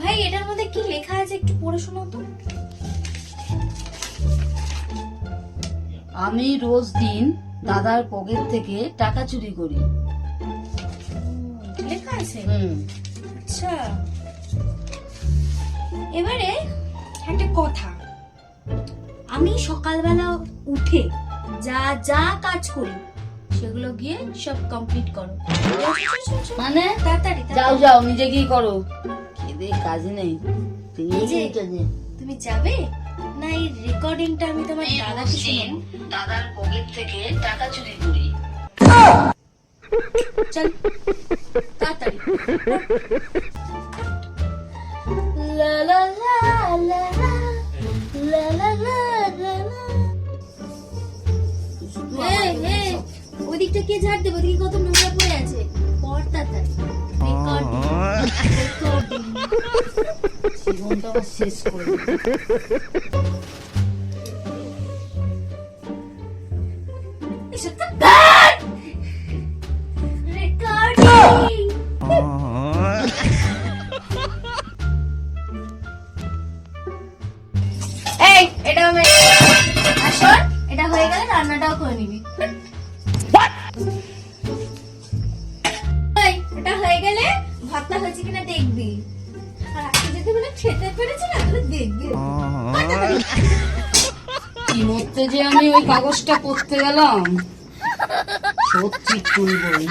ভাই এটার মধ্যে কি লেখা আছে একটু পড়ে শোনাও তো। আমি রোজ দিন দাদার পকেট থেকে টাকা চুরি করি। লেখা আছে? আচ্ছা, এবারে একটা কথা, আমি সকালবেলা উঠে যা যা কাজ করি সেগুলো গিয়ে সব কমপ্লিট করো। মানে তাড়াতাড়ি যাও যাও, নিজে কি করো, খেদে কাজ নেই। তুমি যাবে না? এই রেকর্ডিংটা আমি তোমার দাদাকে শোনাবো। দাদার পকেট থেকে টাকা চুরি করি। চল তাড়াতাড়ি। লা লা লা লা লা লা লা লা লা। ওই দিকটা কে ঝাড় দেবে? ওদিকে কত নোংরা পড়ে আছে। পড় তাড়াতাড়ি। রেকর্ডিং জীবনটা আবার শেষ করে দিল। রেকর্ডিং। এই এটা আমি আসল, এটা হয়ে গেলে রান্নাটাও করে নিবি। এই এটা হয়ে গেলে ভাতটা হয়েছে কিনা দেখবি, আর আজকে যদি বলে খেতে পেরেছি না তাহলে দেখবি। কি মরতে যে আমি ওই কাগজটা পড়তে গেলাম, সত্যি তুলবই।